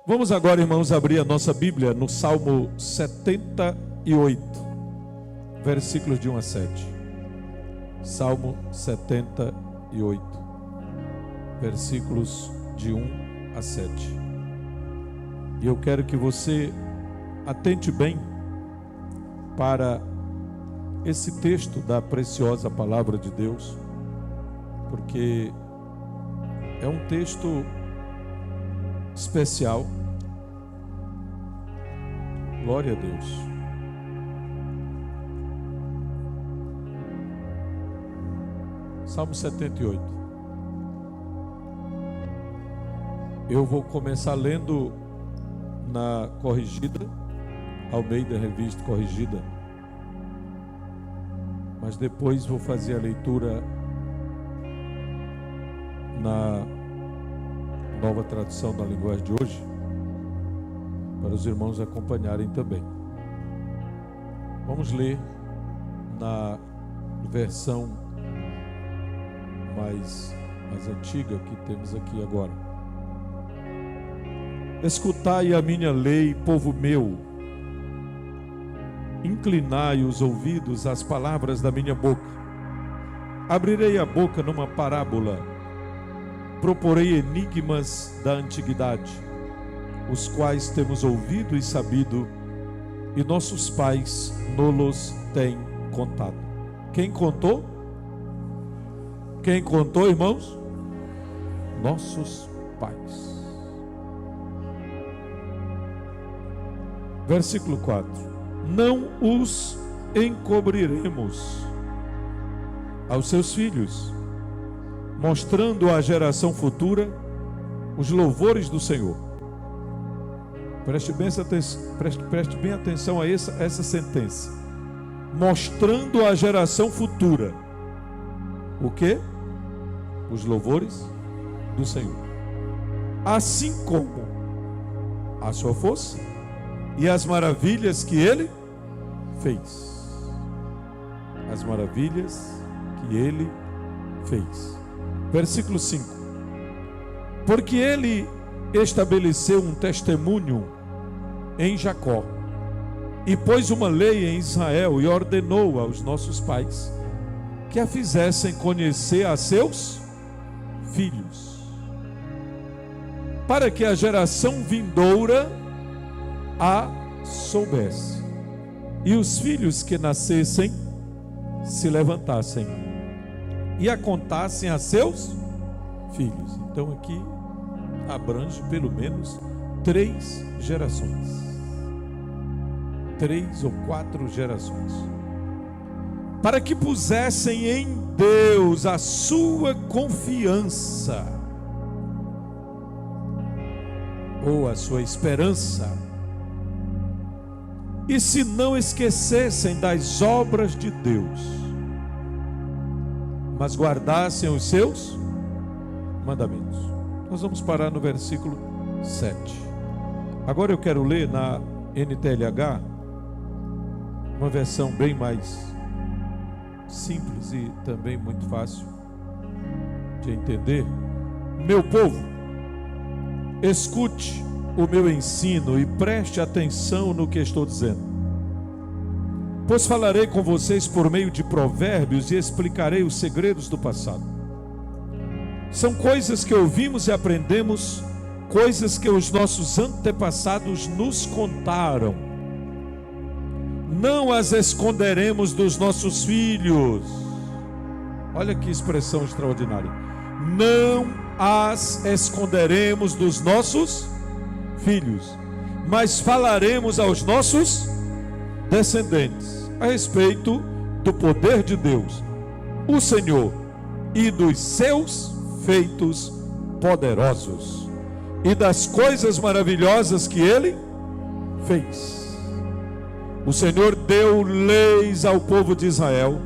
Vamos agora, irmãos, abrir a nossa Bíblia no Salmo 78, versículos de 1 a 7. Salmo 78, versículos de 1 a 7. E eu quero que você atente bem para esse texto da preciosa palavra de Deus, porque é um texto especial. Glória a Deus. Salmo 78. Eu vou começar lendo na corrigida, Almeida Revista Corrigida, mas depois vou fazer a leitura na nova tradução da linguagem de hoje, para os irmãos acompanharem também. Vamos ler na versão mais antiga que temos aqui agora. Escutai a minha lei, povo meu, inclinai os ouvidos às palavras da minha boca. Abrirei a boca numa parábola, proporei enigmas da antiguidade, os quais temos ouvido e sabido, e nossos pais nos têm contado. Quem contou? Quem contou, irmãos? Nossos pais. Versículo 4. Não os encobriremos aos seus filhos, mostrando à geração futura os louvores do Senhor. Preste bem atenção a essa sentença. Mostrando à geração futura o quê? Os louvores do Senhor. Assim como a sua força e as maravilhas que Ele fez. As maravilhas que Ele fez. Versículo 5. Porque Ele estabeleceu um testemunho em Jacó, e pôs uma lei em Israel, e ordenou aos nossos pais que a fizessem conhecer a seus filhos, para que a geração vindoura a soubesse, e os filhos que nascessem se levantassem e a contassem a seus filhos. Então aqui abrange pelo menos 3 gerações. 3 ou 4 gerações. Para que pusessem em Deus a sua confiança, ou a sua esperança, e se não esquecessem das obras de Deus, mas guardassem os seus mandamentos. Nós vamos parar no versículo 7. Agora eu quero ler na NTLH, uma versão bem mais simples e também muito fácil de entender. Meu povo, escute o meu ensino e preste atenção no que estou dizendo. Pois falarei com vocês por meio de provérbios e explicarei os segredos do passado. São coisas que ouvimos e aprendemos, coisas que os nossos antepassados nos contaram. Não as esconderemos dos nossos filhos. Olha que expressão extraordinária. Não as esconderemos dos nossos filhos, mas falaremos aos nossos descendentes a respeito do poder de Deus, o Senhor, e dos seus feitos poderosos, e das coisas maravilhosas que Ele fez. O Senhor deu leis ao povo de Israel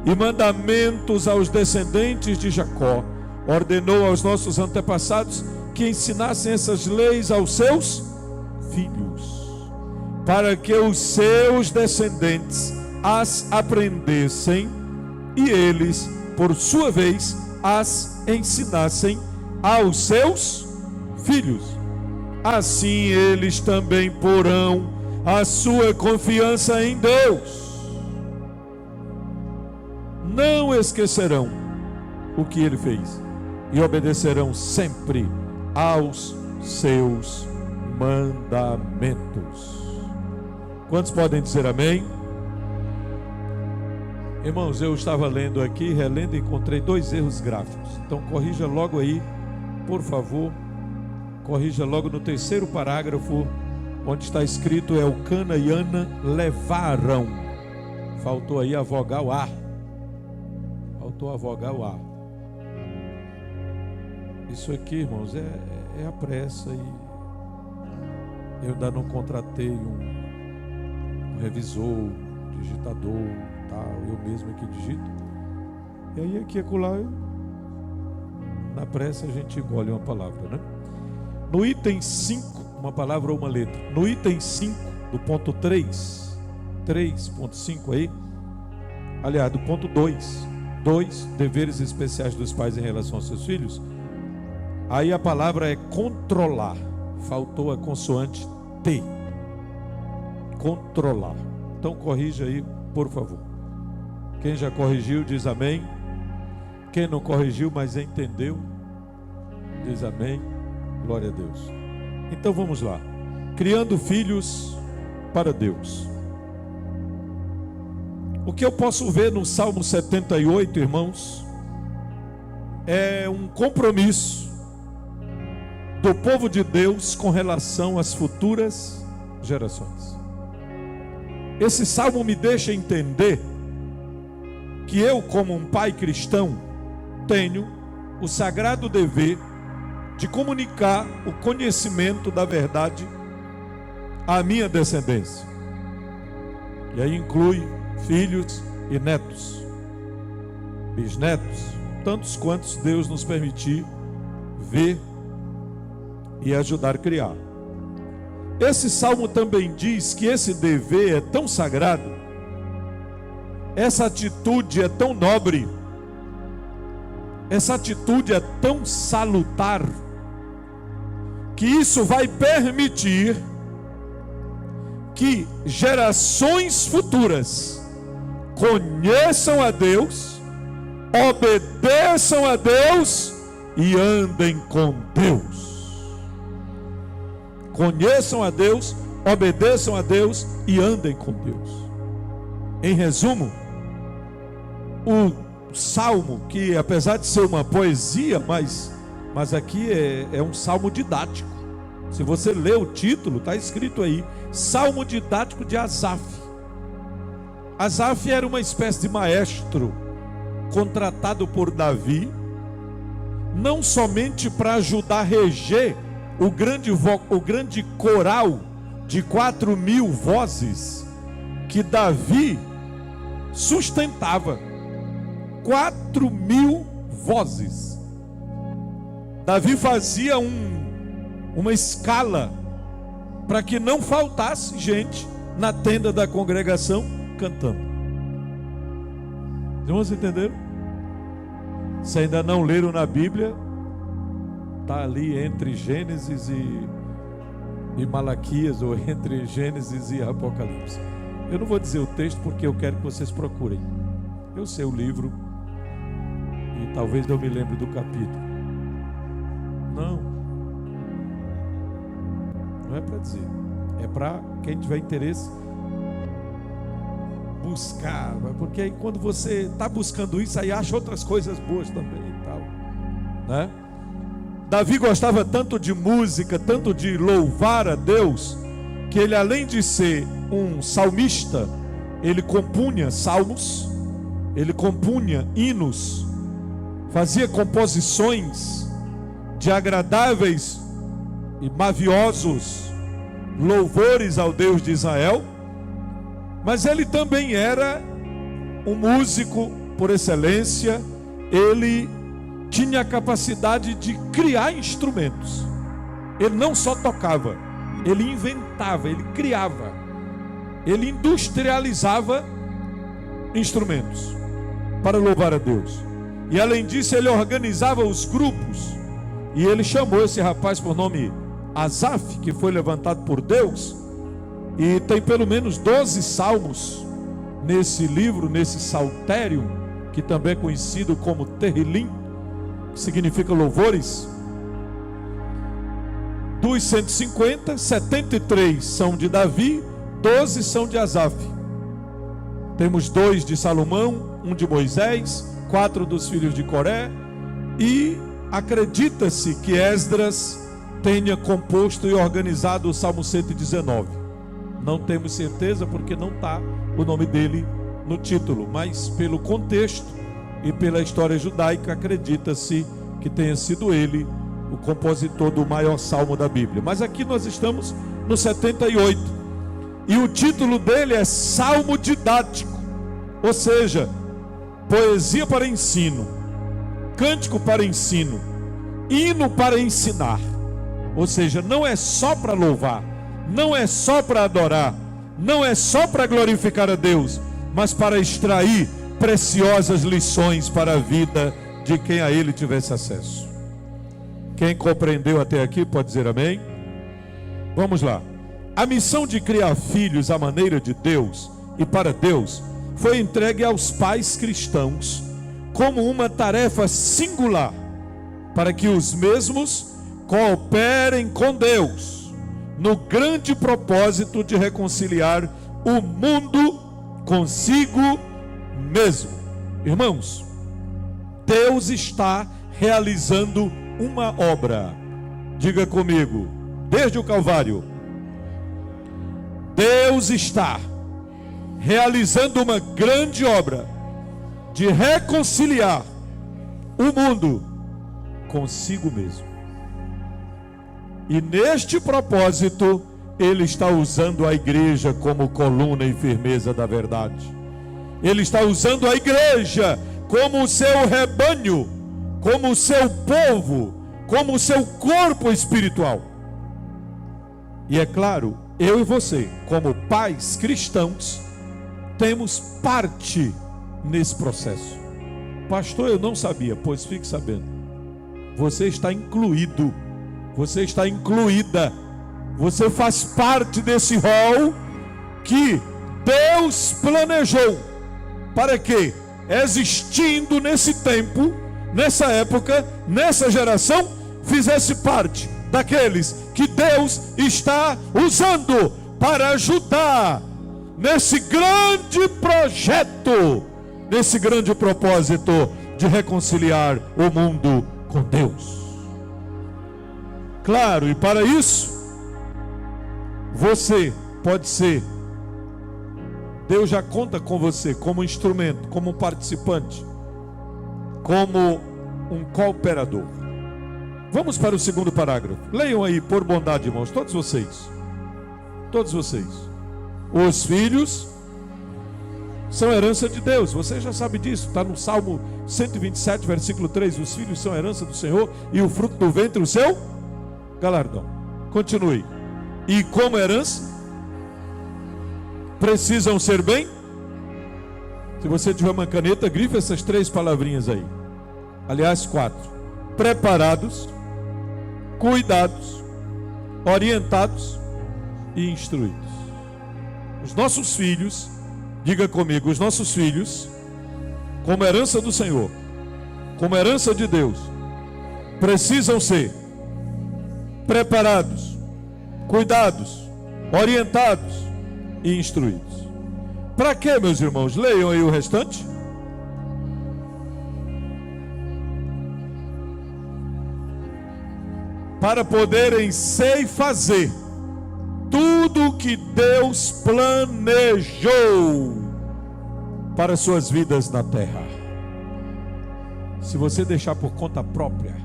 e mandamentos aos descendentes de Jacó. Ordenou aos nossos antepassados que ensinassem essas leis aos seus filhos, para que os seus descendentes as aprendessem e eles, por sua vez, as ensinassem aos seus filhos. assim eles também porão a sua confiança em Deus. Não esquecerão o que ele fez e obedecerão sempre aos seus mandamentos. Quantos podem dizer amém? Irmãos, eu estava lendo aqui, relendo, e encontrei 2 erros gráficos. Então corrija logo aí, por favor. Corrija logo no 3º parágrafo, onde está escrito: Elcana e Ana levaram. Faltou aí a vogal A. Faltou a vogal A. Isso aqui, irmãos, é a pressa, e eu ainda não contratei um revisor, digitador, tal. Eu mesmo aqui digito. E aí aqui e acolá, na pressa a gente engole uma palavra, né? No item 5, uma palavra ou uma letra. No item 5 do ponto 3.5 aí, aliás, do ponto 2, deveres especiais dos pais em relação aos seus filhos. Aí a palavra é controlar. Faltou a consoante T. Controlar. Então corrija aí, por favor. Quem já corrigiu diz amém. Quem não corrigiu, mas entendeu, diz amém. Glória a Deus. Então vamos lá. Criando filhos para Deus. O que eu posso ver no Salmo 78, irmãos, é um compromisso do povo de Deus com relação às futuras gerações. Esse salmo me deixa entender que eu, como um pai cristão, tenho o sagrado dever de comunicar o conhecimento da verdade à minha descendência. E aí inclui filhos e netos, bisnetos, tantos quantos Deus nos permitir ver e ajudar a criar. Esse salmo também diz que esse dever é tão sagrado, essa atitude é tão nobre, essa atitude é tão salutar, que isso vai permitir que gerações futuras conheçam a Deus, obedeçam a Deus e andem com Deus. Conheçam a Deus, obedeçam a Deus e andem com Deus. Em resumo, o salmo, que apesar de ser uma poesia, mas aqui é um salmo didático. Se você ler o título, está escrito aí: Salmo didático de Asaf. Asaf era uma espécie de maestro contratado por Davi, não somente para ajudar a reger o grande coral de 4.000 vozes que Davi sustentava. 4.000 vozes. Davi fazia uma escala para que não faltasse gente na tenda da congregação cantando. Vamos entender? Se ainda não leram na Bíblia, está ali entre Gênesis e Malaquias, ou entre Gênesis e Apocalipse. Eu não vou dizer o texto porque eu quero que vocês procurem. Eu sei o livro e talvez eu me lembre do capítulo. Não é para dizer, é para quem tiver interesse buscar, porque aí quando você está buscando isso, aí acha outras coisas boas também e tal, né? Davi gostava tanto de música, tanto de louvar a Deus, que ele, além de ser um salmista, ele compunha salmos, ele compunha hinos, fazia composições de agradáveis e maviosos louvores ao Deus de Israel. Mas ele também era um músico por excelência. Ele tinha a capacidade de criar instrumentos. Ele não só tocava, ele inventava, ele criava, ele industrializava instrumentos para louvar a Deus. E além disso, ele organizava os grupos. E ele chamou esse rapaz por nome Asaf, que foi levantado por Deus, e tem pelo menos 12 salmos nesse livro, nesse saltério, que também é conhecido como Terrilim, que significa louvores. Dos 150, 73 são de Davi, 12 são de Asaf. Temos 2 de Salomão, 1 de Moisés, 4 dos filhos de Coré, e acredita-se que Esdras tenha composto e organizado o Salmo 119. Não temos certeza porque não está o nome dele no título, mas pelo contexto e pela história judaica acredita-se que tenha sido ele o compositor do maior salmo da Bíblia. Mas aqui nós estamos no 78 e o título dele é Salmo Didático, ou seja, poesia para ensino, cântico para ensino, hino para ensinar. Ou seja, não é só para louvar, não é só para adorar, não é só para glorificar a Deus, mas para extrair preciosas lições para a vida de quem a ele tivesse acesso. Quem compreendeu até aqui pode dizer amém? Vamos lá. A missão de criar filhos à maneira de Deus e para Deus foi entregue aos pais cristãos como uma tarefa singular, para que os mesmos cooperem com Deus no grande propósito de reconciliar o mundo consigo mesmo. Irmãos, Deus está realizando uma obra. Diga comigo, desde o Calvário, Deus está realizando uma grande obra de reconciliar o mundo consigo mesmo. E neste propósito, Ele está usando a igreja como coluna e firmeza da verdade. Ele está usando a igreja como o seu rebanho, como o seu povo, como o seu corpo espiritual. E é claro, eu e você, como pais cristãos, temos parte nesse processo. Pastor, eu não sabia. Pois fique sabendo, você está incluído, você está incluída, você faz parte desse rol que Deus planejou para que, existindo nesse tempo, nessa época, nessa geração, fizesse parte daqueles que Deus está usando para ajudar nesse grande projeto, nesse grande propósito de reconciliar o mundo com Deus. Claro, e para isso, você pode ser, Deus já conta com você como instrumento, como participante, como um cooperador. Vamos para o segundo parágrafo. Leiam aí, por bondade, irmãos, todos vocês. Todos vocês. Os filhos são herança de Deus. Você já sabe disso. Está no Salmo 127, versículo 3. Os filhos são herança do Senhor, e o fruto do ventre o seu galardão. Continue. E como herança, precisam ser bem. Se você tiver uma caneta, grife essas 3 palavrinhas aí. Aliás, 4. Preparados, cuidados, orientados e instruídos. Os nossos filhos, diga comigo, os nossos filhos, como herança do Senhor, como herança de Deus, precisam ser preparados, cuidados, orientados e instruídos. Para quê, meus irmãos? Leiam aí o restante. Para poderem ser e fazer tudo o que Deus planejou para suas vidas na terra. Se você deixar por conta própria,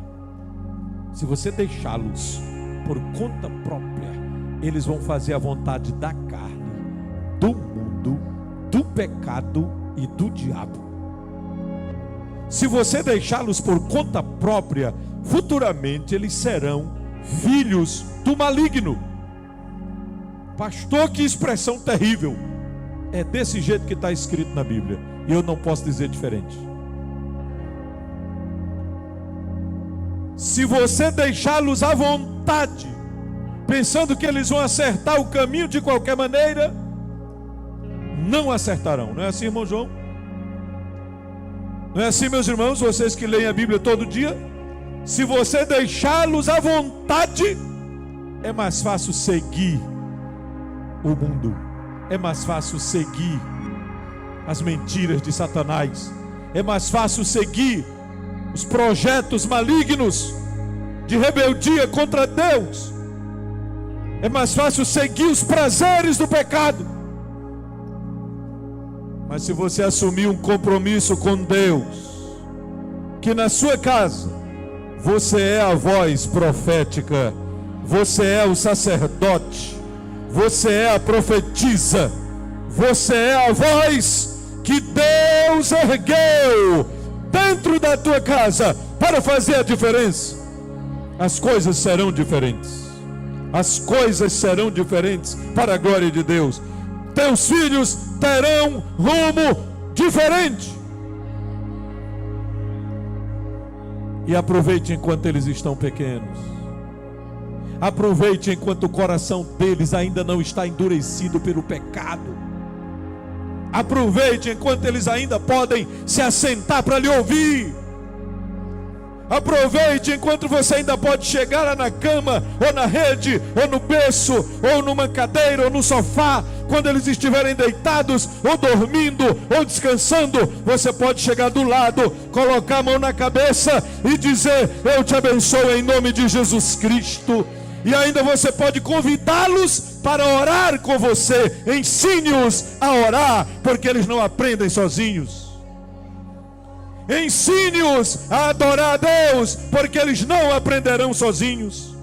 se você deixá-los por conta própria, eles vão fazer a vontade da carne, do mundo, do pecado e do diabo. Se você deixá-los por conta própria, futuramente eles serão filhos do maligno. Pastor, que expressão terrível! É desse jeito que está escrito na Bíblia, e eu não posso dizer diferente. Se você deixá-los à vontade, pensando que eles vão acertar o caminho de qualquer maneira, não acertarão. Não é assim, irmão João? Não é assim, meus irmãos, vocês que leem a Bíblia todo dia? Se você deixá-los à vontade, é mais fácil seguir o mundo, é mais fácil seguir as mentiras de Satanás, é mais fácil seguir os projetos malignos de rebeldia contra Deus, é mais fácil seguir os prazeres do pecado. Mas se você assumir um compromisso com Deus, que na sua casa você é a voz profética, você é o sacerdote, você é a profetisa, você é a voz que Deus ergueu dentro da tua casa para fazer a diferença, as coisas serão diferentes. As coisas serão diferentes para a glória de Deus. Teus filhos terão rumo diferente. E aproveite enquanto eles estão pequenos. Aproveite enquanto o coração deles ainda não está endurecido pelo pecado. Aproveite enquanto eles ainda podem se assentar para lhe ouvir. Aproveite enquanto você ainda pode chegar lá na cama, ou na rede, ou no berço, ou numa cadeira, ou no sofá. Quando eles estiverem deitados, ou dormindo, ou descansando, você pode chegar do lado, colocar a mão na cabeça e dizer: eu te abençoo em nome de Jesus Cristo. E ainda você pode convidá-los para orar com você. Ensine-os a orar, porque eles não aprendem sozinhos. Ensine-os a adorar a Deus, porque eles não aprenderão sozinhos.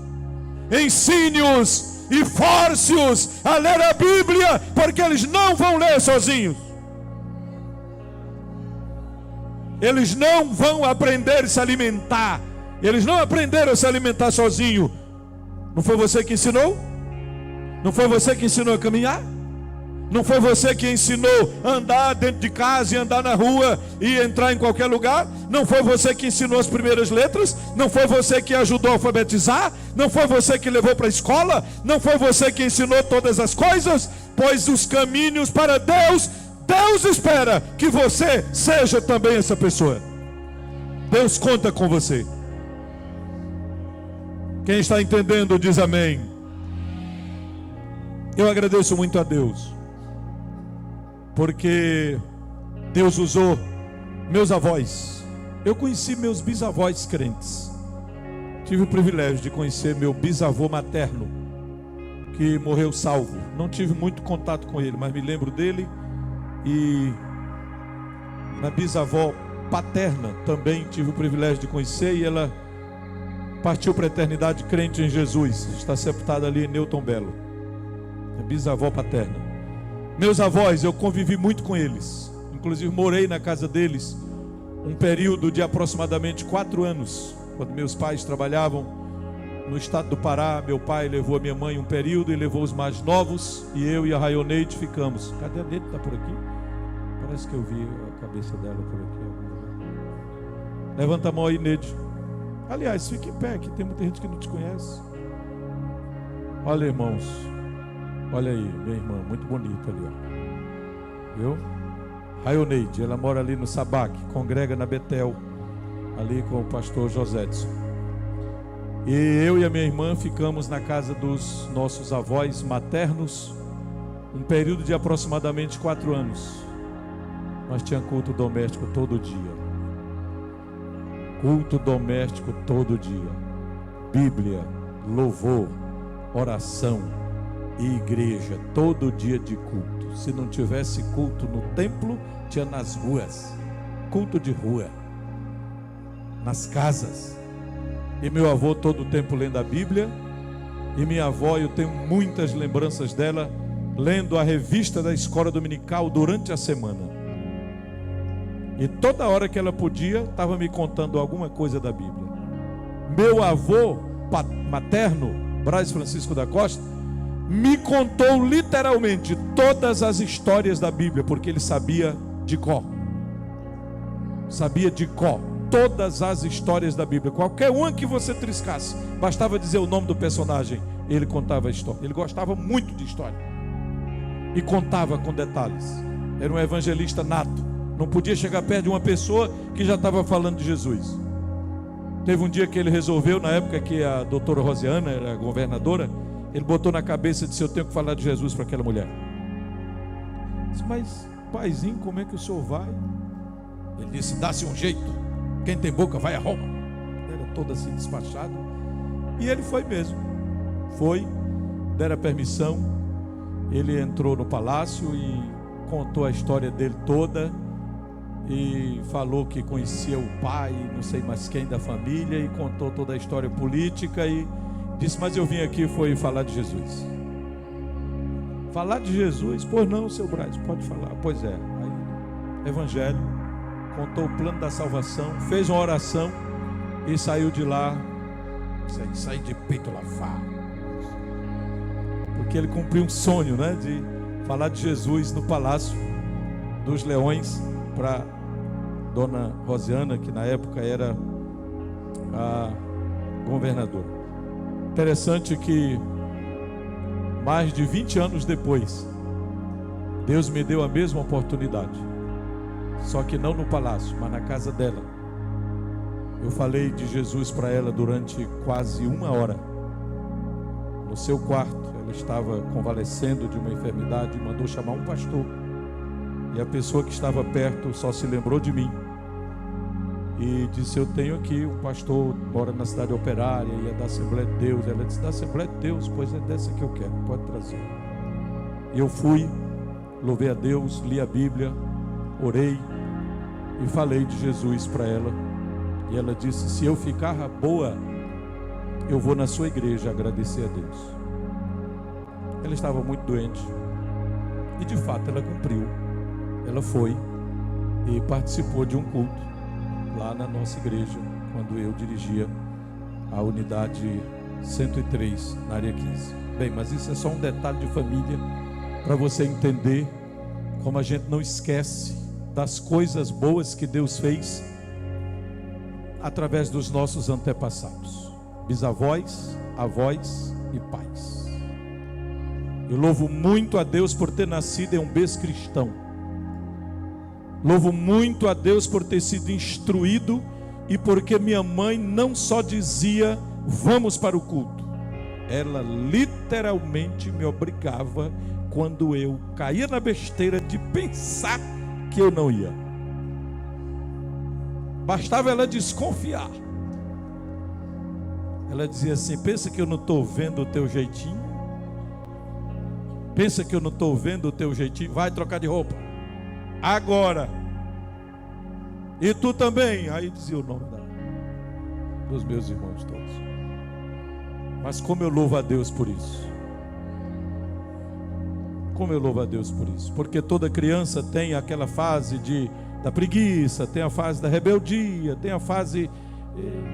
Ensine-os e force-os a ler a Bíblia, porque eles não vão ler sozinhos. Eles não vão aprender a se alimentar. Eles não aprenderam a se alimentar sozinhos. Não foi você que ensinou? Não foi você que ensinou a caminhar? Não foi você que ensinou a andar dentro de casa e andar na rua e entrar em qualquer lugar? Não foi você que ensinou as primeiras letras? Não foi você que ajudou a alfabetizar? Não foi você que levou para a escola? Não foi você que ensinou todas as coisas? Pois os caminhos para Deus, Deus espera que você seja também essa pessoa. Deus conta com você. Quem está entendendo diz amém. Eu agradeço muito a Deus, porque Deus usou meus avós. Eu conheci meus bisavós crentes. Tive o privilégio de conhecer meu bisavô materno, que morreu salvo. Não tive muito contato com ele, mas me lembro dele. E a bisavó paterna também tive o privilégio de conhecer, e ela partiu para a eternidade crente em Jesus. Está sepultada ali em Newton Belo. A bisavó paterna. Meus avós, eu convivi muito com eles. Inclusive morei na casa deles um período de aproximadamente 4 anos. Quando meus pais trabalhavam no estado do Pará, meu pai levou a minha mãe um período e levou os mais novos. E eu e a Raioneide ficamos. Cadê a Neide? Está por aqui? Parece que eu vi a cabeça dela por aqui. Levanta a mão aí, Neide. Aliás, fique em pé, que tem muita gente que não te conhece. Olha, irmãos. Olha aí, minha irmã, muito bonita ali, ó. Viu? Raioneide, ela mora ali no Sabac, congrega na Betel, ali com o pastor Josédson. E eu e a minha irmã ficamos na casa dos nossos avós maternos um período de aproximadamente 4 anos. Mas tinha culto doméstico todo dia. Culto doméstico todo dia. Bíblia, louvor, oração e igreja, todo dia de culto. Se não tivesse culto no templo, tinha nas ruas, culto de rua, nas casas. E meu avô todo o tempo lendo a Bíblia. E minha avó, eu tenho muitas lembranças dela lendo a revista da escola dominical durante a semana. E toda hora que ela podia, estava me contando alguma coisa da Bíblia. Meu avô materno, Braz Francisco da Costa, me contou literalmente todas as histórias da Bíblia, porque ele sabia de cor. Sabia de cor todas as histórias da Bíblia. Qualquer uma que você triscasse, bastava dizer o nome do personagem, ele contava a história. Ele gostava muito de história e contava com detalhes. Era um evangelista nato. Não podia chegar perto de uma pessoa que já estava falando de Jesus. Teve um dia que ele resolveu, na época que a doutora Rosiana era governadora, ele botou na cabeça e disse: eu tenho que falar de Jesus para aquela mulher. Disse: mas paizinho, como é que o senhor vai? Ele disse: dá-se um jeito, quem tem boca vai a Roma. Era todo assim despachado. E ele foi mesmo. Foi, deram permissão. Ele entrou no palácio e contou a história dele toda. E falou que conhecia o pai, não sei mais quem da família, e contou toda a história política e disse: mas eu vim aqui foi falar de Jesus. Falar de Jesus? Pois não, seu Braz, pode falar. Pois é. Aí, evangelho, contou o plano da salvação, fez uma oração e saiu de lá, saiu de peito lavado, porque ele cumpriu um sonho, né, de falar de Jesus no Palácio dos Leões para Dona Rosiana, que na época era a governadora. Interessante que mais de 20 anos depois, Deus me deu a mesma oportunidade, só que não no palácio, mas na casa dela. Eu falei de Jesus para ela durante quase 1 hora, no seu quarto. Ela estava convalescendo de uma enfermidade e mandou chamar um pastor. E a pessoa que estava perto só se lembrou de mim e disse: eu tenho aqui um pastor, mora na cidade operária e é da Assembleia de Deus. Ela disse: da Assembleia de Deus? Pois é dessa que eu quero, pode trazer. E eu fui, louvei a Deus, li a Bíblia, orei e falei de Jesus para ela. E ela disse: se eu ficar boa, eu vou na sua igreja agradecer a Deus. Ela estava muito doente e de fato ela cumpriu. Ela foi e participou de um culto lá na nossa igreja, quando eu dirigia a unidade 103 na área 15. Bem, mas isso é só um detalhe de família para você entender como a gente não esquece das coisas boas que Deus fez através dos nossos antepassados, bisavós, avós e pais. Eu louvo muito a Deus por ter nascido em um berço cristão. Louvo muito a Deus por ter sido instruído e porque minha mãe não só dizia: vamos para o culto. Ela literalmente me obrigava quando eu caía na besteira de pensar que eu não ia. Bastava ela desconfiar. Ela dizia assim: pensa que eu não estou vendo o teu jeitinho? Pensa que eu não estou vendo o teu jeitinho? Vai trocar de roupa agora. E tu também. Aí dizia o nome dos meus irmãos todos. Mas como eu louvo a Deus por isso. Como eu louvo a Deus por isso. Porque toda criança tem aquela fase da preguiça, tem a fase da rebeldia, tem a fase: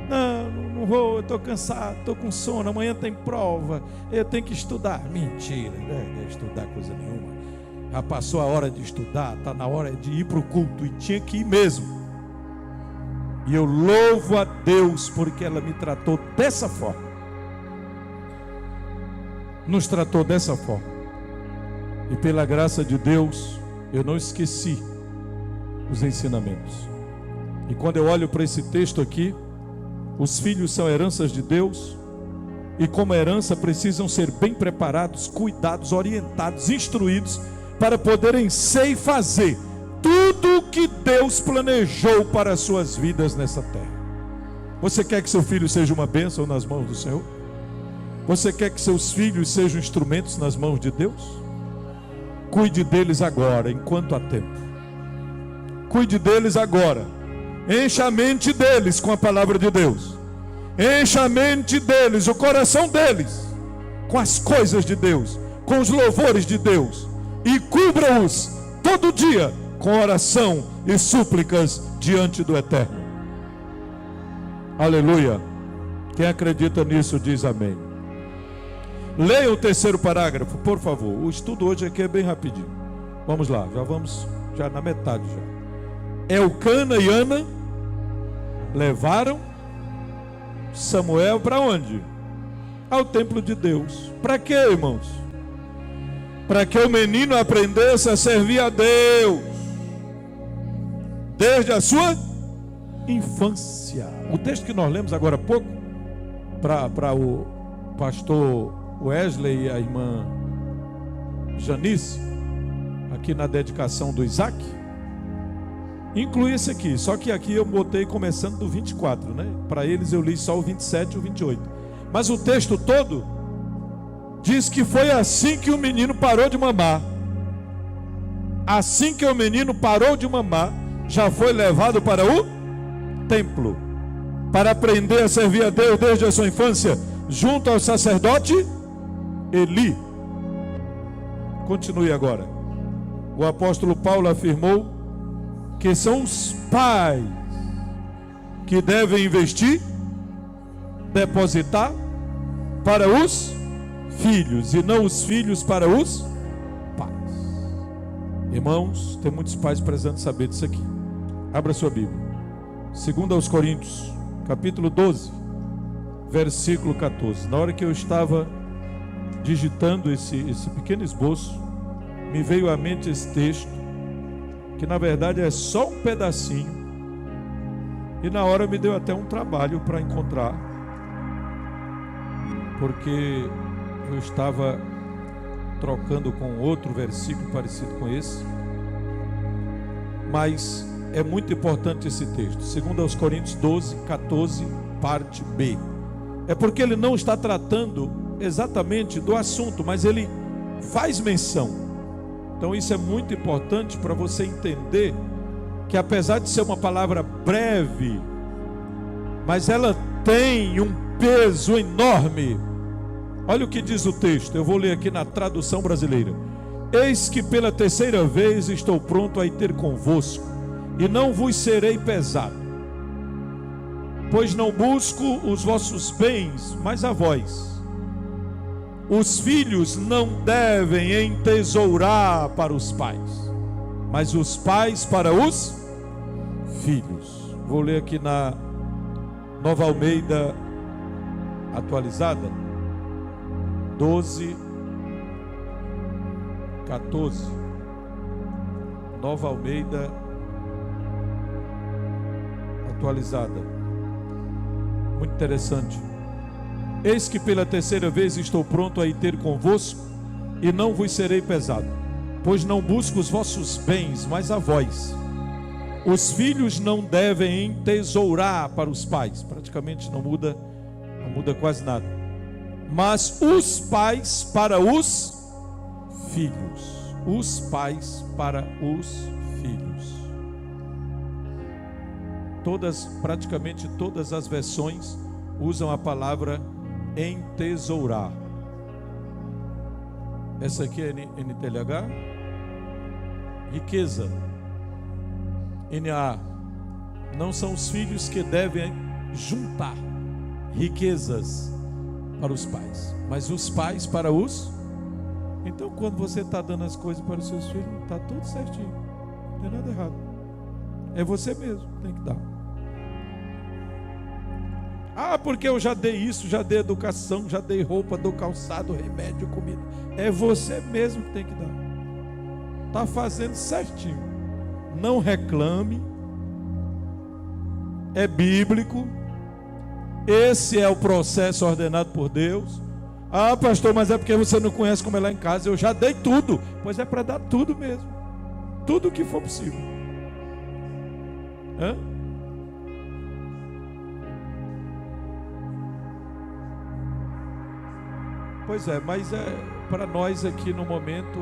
não vou, eu estou cansado, estou com sono, amanhã tem prova, eu tenho que estudar. Mentira, não é estudar coisa nenhuma. Já passou a hora de estudar, está na hora de ir para o culto, e tinha que ir mesmo. E eu louvo a Deus porque ela me tratou dessa forma. Nos tratou dessa forma. E pela graça de Deus, eu não esqueci os ensinamentos. E quando eu olho para esse texto aqui, os filhos são heranças de Deus. E como herança precisam ser bem preparados, cuidados, orientados, instruídos, para poderem ser e fazer tudo o que Deus planejou para as suas vidas nessa terra. Você quer que seu filho seja uma bênção nas mãos do Senhor? Você quer que seus filhos sejam instrumentos nas mãos de Deus? Cuide deles agora, enquanto há tempo. Cuide deles agora. Encha a mente deles com a palavra de Deus. Encha a mente deles, o coração deles, com as coisas de Deus, com os louvores de Deus. E cubra-os todo dia com oração e súplicas diante do Eterno. Aleluia. Quem acredita nisso diz amém. Leia o 3º parágrafo, por favor. O estudo hoje aqui é bem rapidinho. Vamos lá, já na metade já. Elcana e Ana levaram Samuel para onde? ao templo de Deus. Para quê, irmãos? Para que o menino aprendesse a servir a Deus desde a sua infância. O texto que nós lemos agora há pouco, para o pastor Wesley e a irmã Janice, aqui na dedicação do Isaac, inclui esse aqui, só que aqui eu botei começando do 24, né? Para eles eu li só o 27 e o 28. Mas o texto todo diz que foi assim que o menino parou de mamar. Assim que o menino parou de mamar, já foi levado para o templo, para aprender a servir a Deus desde a sua infância, junto ao sacerdote Eli. Continue agora. O apóstolo Paulo afirmou que são os pais que devem investir, depositar para os filhos, e não os filhos para os pais. Irmãos, tem muitos pais precisando saber disso aqui. Abra sua Bíblia. 2 aos Coríntios, capítulo 12, versículo 14. Na hora que eu estava digitando esse pequeno esboço, me veio à mente esse texto, que na verdade é só um pedacinho, e na hora me deu até um trabalho para encontrar, porque eu estava trocando com outro versículo parecido com esse, mas é muito importante esse texto. 2 aos Coríntios 12, 14, parte B. É porque ele não está tratando exatamente do assunto, mas ele faz menção. Então isso é muito importante para você entender que, apesar de ser uma palavra breve, mas ela tem um peso enorme. Olha o que diz o texto, eu vou ler aqui na tradução brasileira. Eis que pela terceira vez estou pronto a ir ter convosco, e não vos serei pesado, pois não busco os vossos bens, mas a vós. Os filhos não devem entesourar para os pais, mas os pais para os filhos. Vou ler aqui na Nova Almeida atualizada, 12, 14. Nova Almeida atualizada. Muito interessante. Eis que pela terceira vez estou pronto a ir ter convosco, e não vos serei pesado, pois não busco os vossos bens, mas a vós. Os filhos não devem entesourar para os pais. Praticamente não muda quase nada. Mas os pais para os filhos. Os pais para os filhos. Praticamente todas as versões usam a palavra entesourar. Essa aqui é NTLH. Riqueza. NA. Não são os filhos que devem juntar riquezas para os pais, mas os pais para os. Então, quando você está dando as coisas para os seus filhos, está tudo certinho, não tem nada errado. É você mesmo que tem que dar. Ah, porque eu já dei isso, já dei educação, já dei roupa, dou calçado, remédio, comida. É você mesmo que tem que dar. Está fazendo certinho. Não reclame. É bíblico. Esse é o processo ordenado por Deus. Ah, pastor, mas é porque você não conhece como é lá em casa. Eu já dei tudo. Pois é para dar tudo mesmo. Tudo o que for possível. Hã? Pois é, mas para nós aqui no momento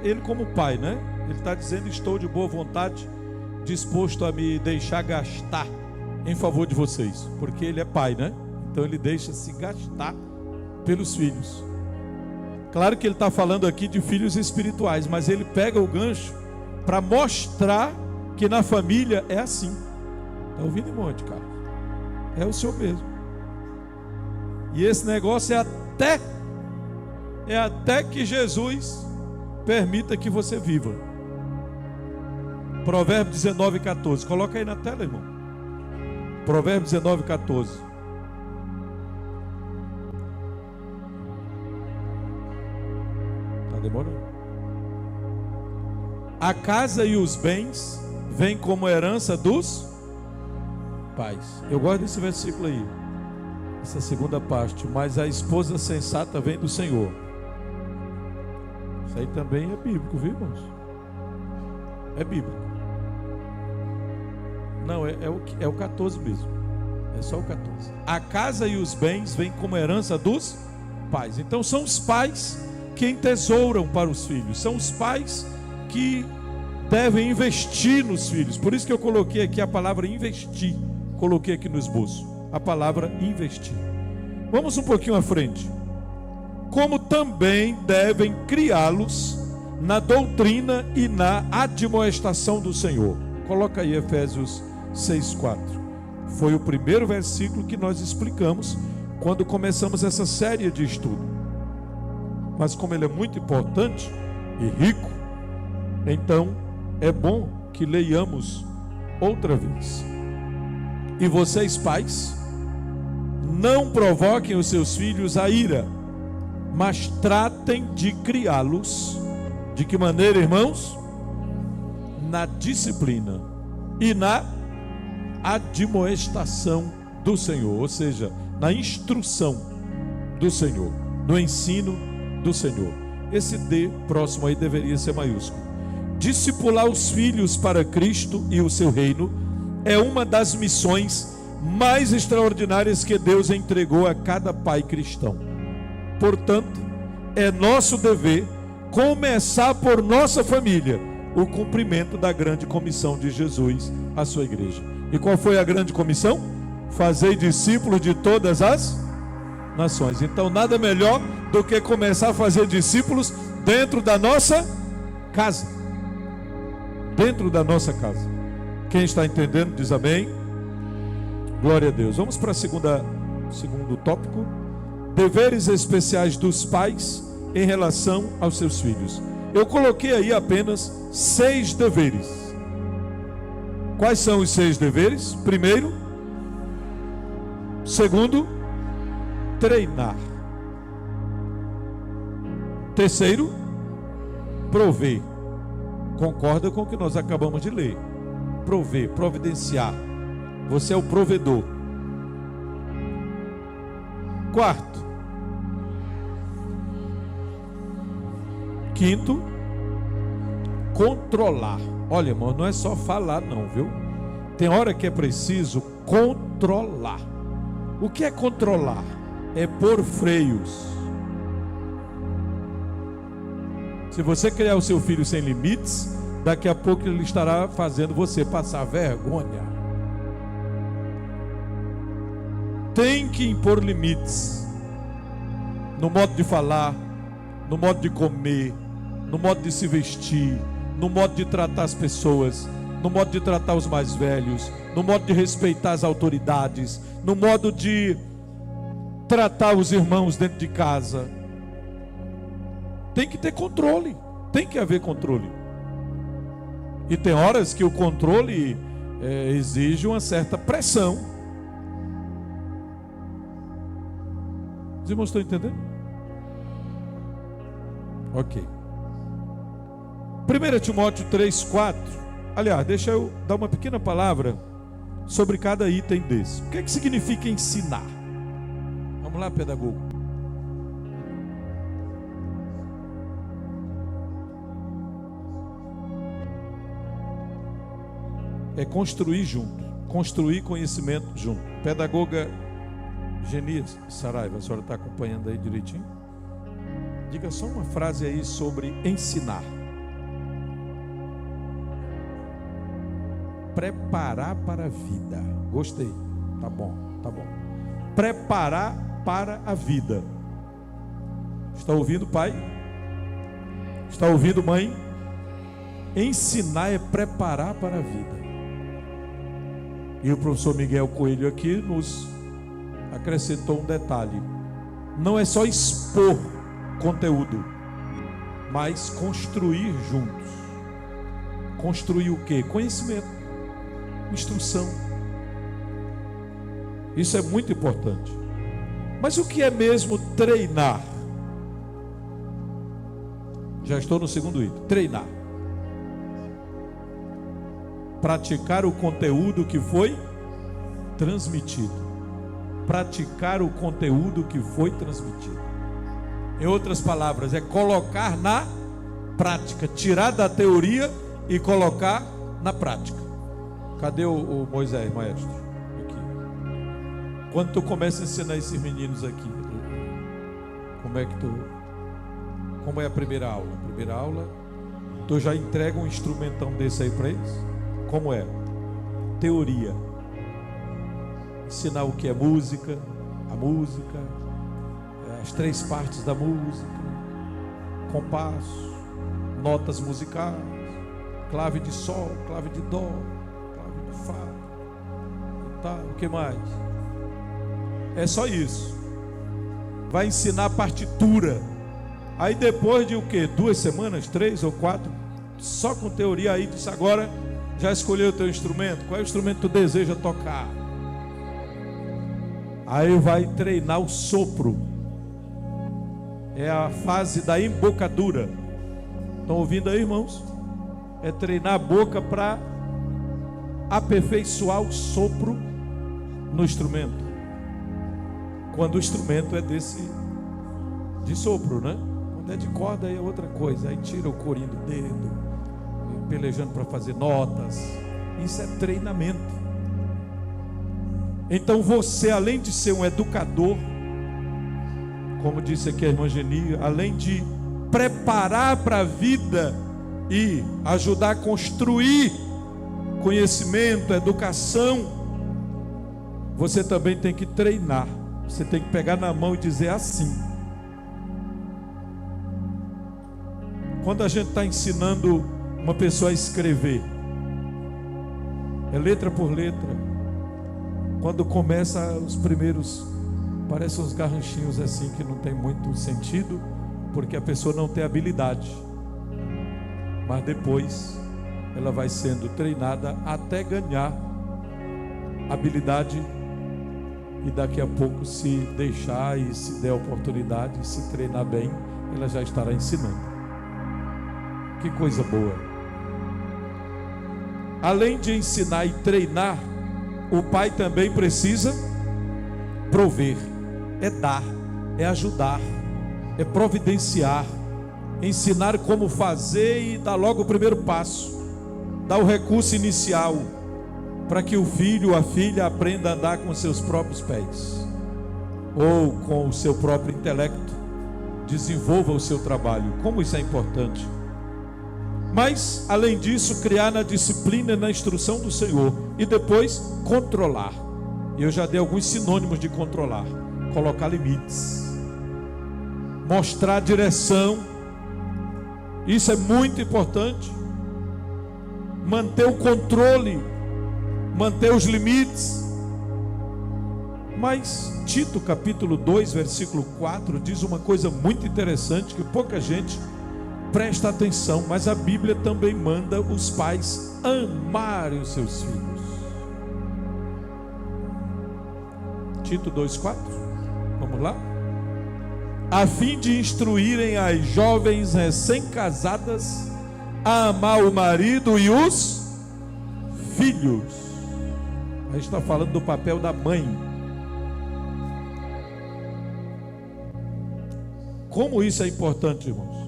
ele como pai, né? Ele está dizendo: estou de boa vontade, disposto a me deixar gastar em favor de vocês, porque ele é pai, né? Então ele deixa se gastar pelos filhos. Claro que ele está falando aqui de filhos espirituais, mas ele pega o gancho para mostrar que na família é assim. Está ouvindo, irmão de Carlos? É o seu mesmo. E esse negócio é até que Jesus permita que você viva. Provérbios 19, 14. Coloca aí na tela, irmão. Provérbios 19, 14. Está demorando. A casa e os bens vêm como herança dos pais. Eu gosto desse versículo aí, essa segunda parte. Mas a esposa sensata vem do Senhor. Isso aí também é bíblico, viu, irmãos? É bíblico. Não, é o 14 mesmo. É só o 14. A casa e os bens vêm como herança dos pais. Então são os pais que entesouram para os filhos. São os pais que devem investir nos filhos. Por isso que eu coloquei aqui a palavra investir. Coloquei aqui no esboço a palavra investir. Vamos um pouquinho à frente. Como também devem criá-los na doutrina e na admoestação do Senhor. Coloca aí Efésios 6:4. Foi o primeiro versículo que nós explicamos quando começamos essa série de estudo. Mas como ele é muito importante e rico, então é bom que leiamos outra vez. E vocês, pais, não provoquem os seus filhos a ira, mas tratem de criá-los. De que maneira, irmãos? Na disciplina e na admoestação do Senhor, ou seja, na instrução do Senhor, no ensino do Senhor. Esse D próximo aí deveria ser maiúsculo. Discipular os filhos para Cristo e o seu reino é uma das missões mais extraordinárias que Deus entregou a cada pai cristão. Portanto, é nosso dever começar por nossa família o cumprimento da grande comissão de Jesus à sua igreja. E qual foi a grande comissão? Fazei discípulos de todas as nações. Então nada melhor do que começar a fazer discípulos dentro da nossa casa. Dentro da nossa casa. Quem está entendendo diz amém. Glória a Deus. Vamos para o segundo tópico. Deveres especiais dos pais em relação aos seus filhos. Eu coloquei aí apenas 6 deveres. Quais são os 6 deveres? Primeiro, segundo, treinar. Terceiro, prover. Concorda com o que nós acabamos de ler? Prover, providenciar. Você é o provedor. Quarto, quinto, controlar. Olha, irmão, não é só falar não, viu? Tem hora que é preciso controlar. O que é controlar? É pôr freios. Se você criar o seu filho sem limites, daqui a pouco ele estará fazendo você passar vergonha. Tem que impor limites no modo de falar, no modo de comer, no modo de se vestir, no modo de tratar as pessoas, no modo de tratar os mais velhos, no modo de respeitar as autoridades, no modo de tratar os irmãos dentro de casa. Tem que ter controle, tem que haver controle. E tem horas que o controle exige uma certa pressão. Os irmãos estão entendendo? Ok. 1 Timóteo 3:4. Aliás, deixa eu dar uma pequena palavra sobre cada item desse. O que é que significa ensinar? Vamos lá, pedagogo. É construir junto, construir conhecimento junto. Pedagoga Genias Saraiva, a senhora está acompanhando aí direitinho? Diga só uma frase aí sobre ensinar. Preparar para a vida. Gostei. Tá bom, tá bom. Preparar para a vida. Está ouvindo, pai? Está ouvindo, mãe? Ensinar é preparar para a vida. E o professor Miguel Coelho aqui nos acrescentou um detalhe. Não é só expor conteúdo, mas construir juntos. Construir o quê? Conhecimento, instrução. Isso é muito importante. Mas o que é mesmo treinar? Já estou no segundo item. Treinar. Praticar o conteúdo que foi transmitido. Praticar o conteúdo que foi transmitido. Em outras palavras, é colocar na prática. Tirar da teoria e colocar na prática. Cadê o Moisés, maestro? Aqui. Quando tu começa a ensinar esses meninos aqui, como é a primeira aula? A primeira aula, tu já entrega um instrumentão desse aí para eles? Como é? Teoria. Ensinar o que é música, a música, as 3 partes da música, compasso, notas musicais, clave de sol, clave de dó, clave de fá, e tal, o que mais? É só isso. Vai ensinar a partitura. Aí depois de o quê? 2 semanas, 3 ou 4, só com teoria, aí diz: agora já escolheu o teu instrumento? Qual é o instrumento que tu deseja tocar? Aí vai treinar o sopro. É a fase da embocadura. Estão ouvindo aí, irmãos? É treinar a boca para aperfeiçoar o sopro no instrumento. Quando o instrumento é de sopro, né? Quando é de corda aí é outra coisa. Aí tira o corinho do dedo, pelejando para fazer notas. Isso é treinamento. Então você, além de ser um educador, como disse aqui a irmã Geni, além de preparar para a vida e ajudar a construir conhecimento, educação, você também tem que treinar. Você tem que pegar na mão e dizer assim. Quando a gente está ensinando uma pessoa a escrever, é letra por letra. Quando começa os primeiros, parecem uns garranchinhos assim que não tem muito sentido, porque a pessoa não tem habilidade. Mas depois ela vai sendo treinada até ganhar habilidade, e daqui a pouco, se deixar e se der oportunidade, se treinar bem, ela já estará ensinando. Que coisa boa. Além de ensinar e treinar, o pai também precisa prover, é dar, é ajudar, é providenciar, ensinar como fazer e dar logo o primeiro passo, dar o recurso inicial, para que o filho ou a filha aprenda a andar com seus próprios pés, ou com o seu próprio intelecto, desenvolva o seu trabalho. Como isso é importante. Mas, além disso, criar na disciplina e na instrução do Senhor, e depois controlar. E eu já dei alguns sinônimos de controlar: colocar limites, mostrar direção. Isso é muito importante. Manter o controle, manter os limites. Mas Tito capítulo 2 versículo 4 diz uma coisa muito interessante que pouca gente presta atenção, mas a Bíblia também manda os pais amarem os seus filhos. Tito 2,4, vamos lá? A fim de instruírem as jovens recém-casadas a amar o marido e os filhos. A gente está falando do papel da mãe. Como isso é importante, irmãos?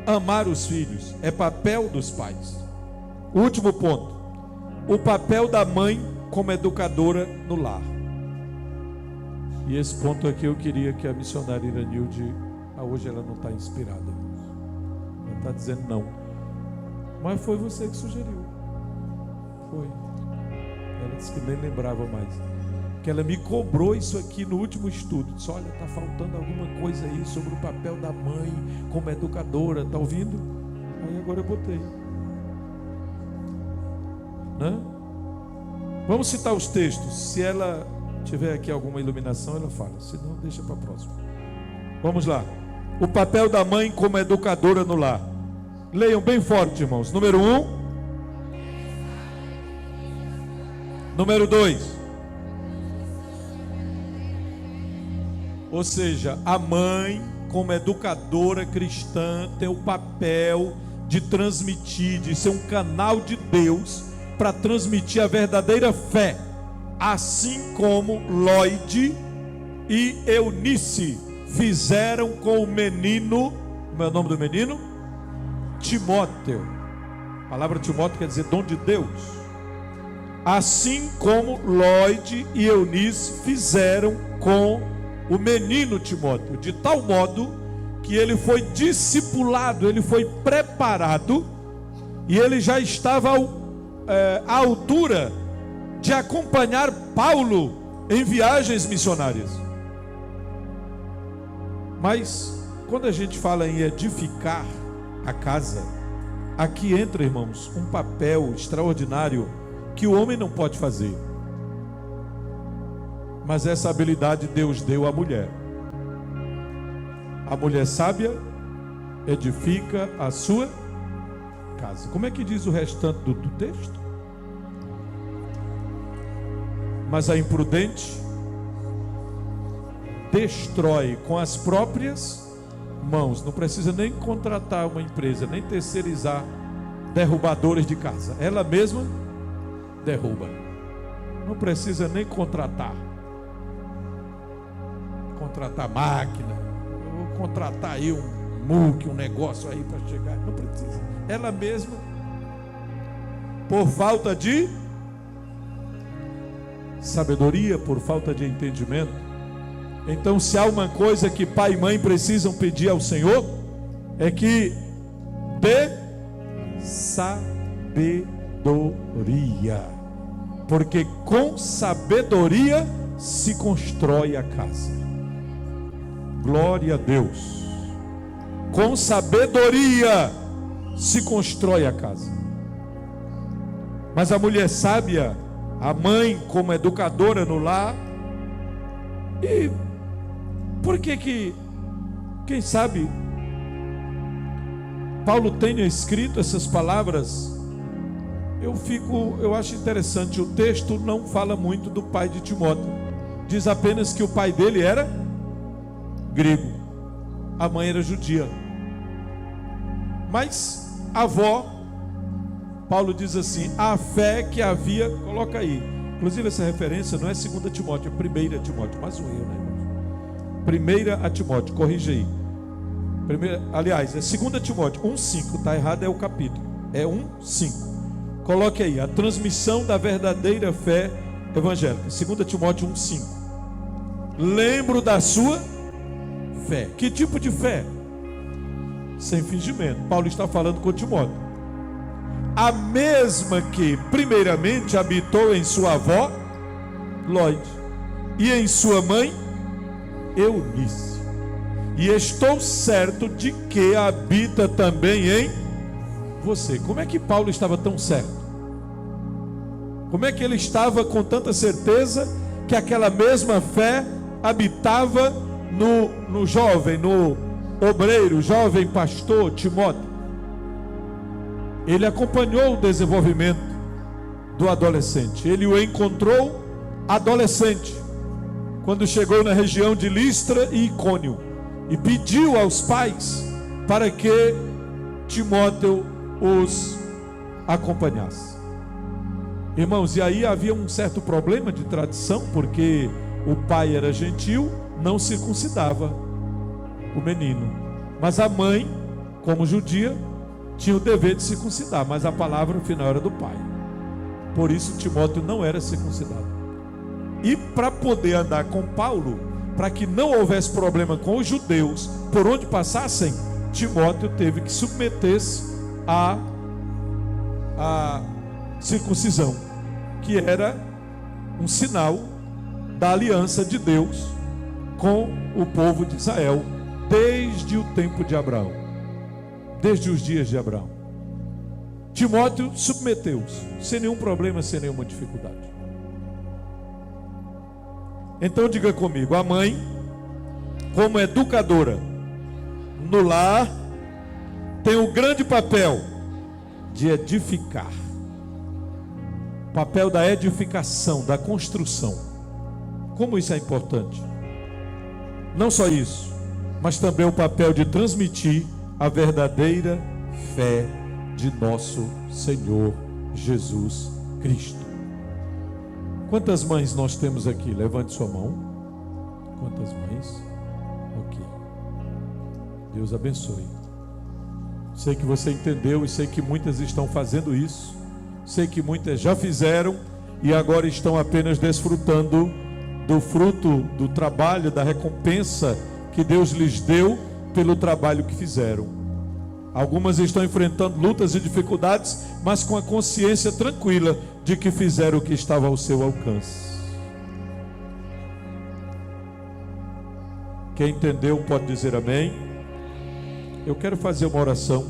Amar os filhos é papel dos pais. O último ponto: o papel da mãe como educadora no lar. E esse ponto aqui eu queria que a missionária Iranilde, hoje ela não está inspirada, ela está dizendo não, mas foi você que sugeriu. Foi. Ela disse que nem lembrava mais, que ela me cobrou isso aqui no último estudo. Disse: olha, está faltando alguma coisa aí sobre o papel da mãe como educadora, está ouvindo? Aí agora eu botei, né? Vamos citar os textos. Se ela tiver aqui alguma iluminação, ela fala, se não, deixa para a próxima. Vamos lá. O papel da mãe como educadora no lar. Leiam bem forte, irmãos. Número 1. Número 2. Ou seja, a mãe, como educadora cristã, tem o papel de transmitir, de ser um canal de Deus para transmitir a verdadeira fé, assim como Lloyd e Eunice fizeram com o menino. Como é o nome do menino? Timóteo. A palavra Timóteo quer dizer dom de Deus. Assim como Lloyd e Eunice fizeram com o menino Timóteo, de tal modo que ele foi discipulado, ele foi preparado, e ele já estava à altura de acompanhar Paulo em viagens missionárias. Mas quando a gente fala em edificar a casa, aqui entra, irmãos, um papel extraordinário que o homem não pode fazer. Mas essa habilidade Deus deu à mulher. A mulher sábia edifica a sua casa. Como é que diz o restante do texto? Mas a imprudente destrói com as próprias mãos. Não precisa nem contratar uma empresa, nem terceirizar derrubadores de casa. Ela mesma derruba. Não precisa nem contratar máquina, vou contratar aí um muque, um negócio aí para chegar. Não precisa. Ela mesma, por falta de sabedoria, por falta de entendimento. Então, se há uma coisa que pai e mãe precisam pedir ao Senhor, é que dê sabedoria, porque com sabedoria se constrói a casa. Glória a Deus. Com sabedoria se constrói a casa. Mas a mulher sábia, a mãe como educadora no lar, e por que quem sabe Paulo tenha escrito essas palavras? Eu acho interessante. O texto não fala muito do pai de Timóteo, diz apenas que o pai dele era grego, a mãe era judia. Mas a avó, Paulo diz assim, a fé que havia, coloca aí, inclusive essa referência não é 2 Timóteo, é 1 Timóteo, mais um erro, né, irmãos? 1 Timóteo, corrija aí. Aliás, é 2 Timóteo 1,5, está errado, é o capítulo, é 1,5. Coloque aí, a transmissão da verdadeira fé evangélica, 2 Timóteo 1,5. Lembro da sua fé. Que tipo de fé? Sem fingimento. Paulo está falando com Timóteo. A mesma que primeiramente habitou em sua avó Lloyd e em sua mãe Eunice, e estou certo de que habita também em você. Como é que Paulo estava tão certo? Como é que ele estava com tanta certeza que aquela mesma fé habitava no jovem, no obreiro, jovem pastor Timóteo? Ele acompanhou o desenvolvimento do adolescente. Ele o encontrou adolescente quando chegou na região de Listra e Icônio, e pediu aos pais para que Timóteo os acompanhasse. Irmãos, e aí havia um certo problema de tradição, porque o pai era gentil, não circuncidava o menino, mas a mãe, como judia, tinha o dever de circuncidar, mas a palavra final era do pai. Por isso Timóteo não era circuncidado. E para poder andar com Paulo, para que não houvesse problema com os judeus por onde passassem, Timóteo teve que submeter-se à circuncisão, que era um sinal da aliança de Deus com o povo de Israel desde o tempo de Abraão, desde os dias de Abraão. Timóteo submeteu-se sem nenhum problema, sem nenhuma dificuldade. Então diga comigo, a mãe, como educadora no lar, tem o grande papel de edificar. Papel da edificação, da construção. Como isso é importante? Não só isso, mas também o papel de transmitir a verdadeira fé de nosso Senhor Jesus Cristo. Quantas mães nós temos aqui? Levante sua mão. Quantas mães? Ok. Deus abençoe. Sei que você entendeu e sei que muitas estão fazendo isso. Sei que muitas já fizeram e agora estão apenas desfrutando do fruto do trabalho, da recompensa que Deus lhes deu pelo trabalho que fizeram. Algumas estão enfrentando lutas e dificuldades, mas com a consciência tranquila de que fizeram o que estava ao seu alcance. Quem entendeu pode dizer amém. Eu quero fazer uma oração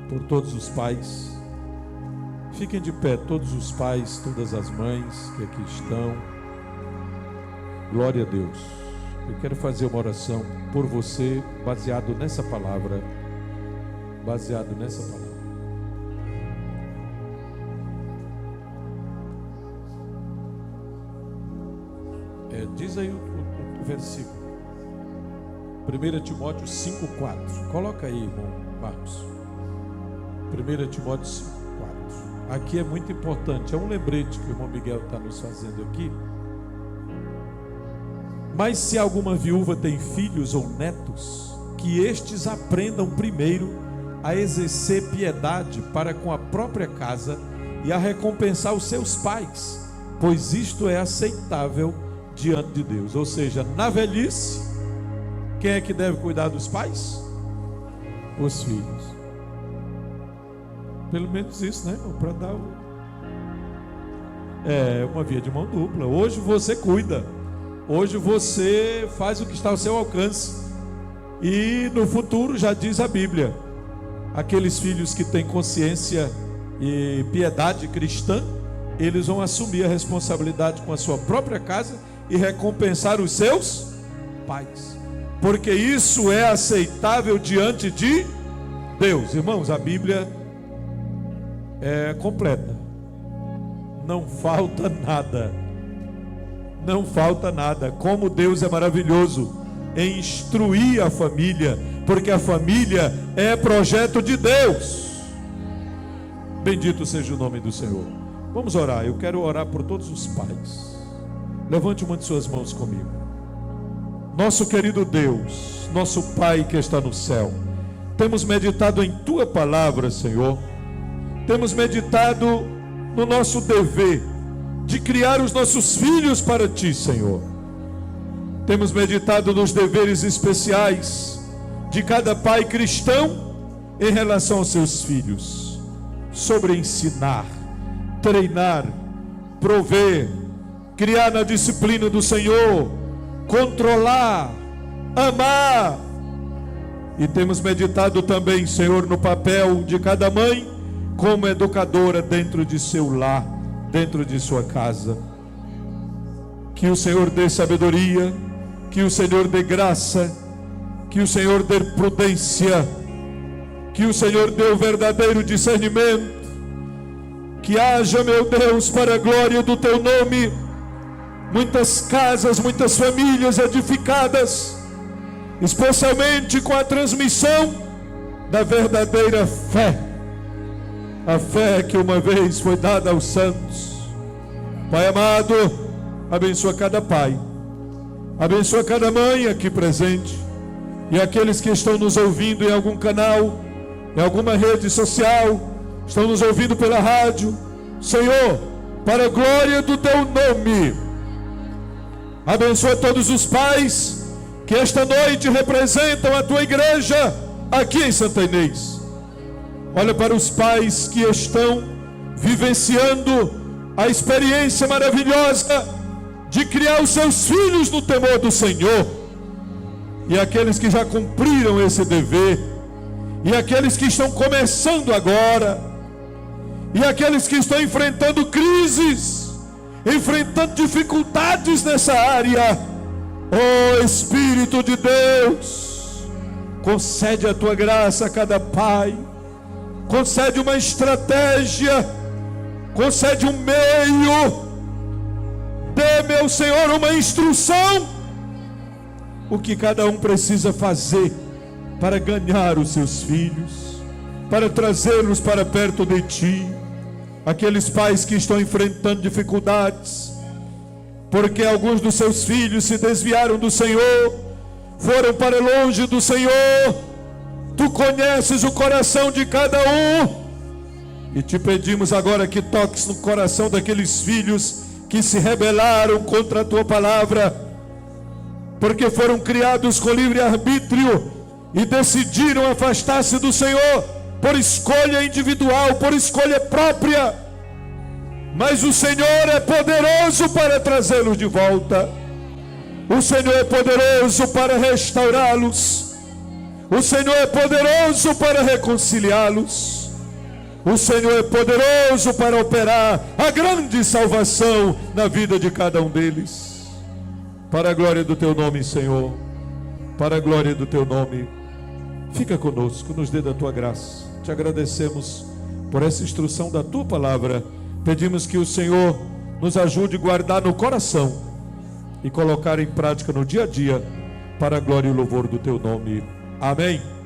por todos os pais. Fiquem de pé, todos os pais, todas as mães que aqui estão. Glória a Deus. Eu quero fazer uma oração por você, baseado nessa palavra. Baseado nessa palavra. Diz aí o versículo. 1 Timóteo 5,4. Coloca aí, irmão Marcos. 1 Timóteo 5,4. Aqui é muito importante. É um lembrete que o irmão Miguel está nos fazendo aqui. Mas se alguma viúva tem filhos ou netos, que estes aprendam primeiro a exercer piedade para com a própria casa e a recompensar os seus pais, pois isto é aceitável diante de Deus. Ou seja, na velhice, quem é que deve cuidar dos pais? Os filhos. Pelo menos isso, né? Para dar uma via de mão dupla. Hoje você cuida. Hoje você faz o que está ao seu alcance. E no futuro, já diz a Bíblia, aqueles filhos que têm consciência e piedade cristã, eles vão assumir a responsabilidade com a sua própria casa e recompensar os seus pais. Porque isso é aceitável diante de Deus. Irmãos, a Bíblia é completa. Não falta nada. Não falta nada. Como Deus é maravilhoso em instruir a família, porque a família é projeto de Deus. Bendito seja o nome do Senhor. Vamos orar. Eu quero orar por todos os pais. Levante uma de suas mãos comigo. Nosso querido Deus, nosso Pai que está no céu, temos meditado em Tua palavra, Senhor. Temos meditado no nosso dever de criar os nossos filhos para Ti, Senhor. Temos meditado nos deveres especiais de cada pai cristão em relação aos seus filhos, sobre ensinar, treinar, prover, criar na disciplina do Senhor, controlar, amar. E temos meditado também, Senhor, no papel de cada mãe como educadora dentro de seu lar, dentro de sua casa. Que o Senhor dê sabedoria, que o Senhor dê graça, que o Senhor dê prudência, que o Senhor dê o verdadeiro discernimento, que haja, meu Deus, para a glória do Teu nome, muitas casas, muitas famílias edificadas, especialmente com a transmissão da verdadeira fé, a fé que uma vez foi dada aos santos. Pai amado, abençoa cada pai, abençoa cada mãe aqui presente, e aqueles que estão nos ouvindo em algum canal, em alguma rede social, estão nos ouvindo pela rádio. Senhor, para a glória do Teu nome, abençoa todos os pais que esta noite representam a Tua igreja aqui em Santa Inês. Olha para os pais que estão vivenciando a experiência maravilhosa de criar os seus filhos no temor do Senhor, e aqueles que já cumpriram esse dever, e aqueles que estão começando agora, e aqueles que estão enfrentando crises, enfrentando dificuldades nessa área. Oh Espírito de Deus, concede a Tua graça a cada pai, concede uma estratégia, concede um meio, dê, meu Senhor, uma instrução o que cada um precisa fazer para ganhar os seus filhos, para trazê-los para perto de Ti. Aqueles pais que estão enfrentando dificuldades, porque alguns dos seus filhos se desviaram do Senhor, foram para longe do Senhor. Tu conheces o coração de cada um, e Te pedimos agora que toques no coração daqueles filhos que se rebelaram contra a Tua palavra, porque foram criados com livre-arbítrio e decidiram afastar-se do Senhor por escolha individual, por escolha própria. Mas o Senhor é poderoso para trazê-los de volta. O Senhor é poderoso para restaurá-los. O Senhor é poderoso para reconciliá-los. O Senhor é poderoso para operar a grande salvação na vida de cada um deles. Para a glória do Teu nome, Senhor, para a glória do Teu nome, fica conosco, nos dê da Tua graça. Te agradecemos por essa instrução da Tua palavra. Pedimos que o Senhor nos ajude a guardar no coração e colocar em prática no dia a dia, para a glória e o louvor do Teu nome. Amém.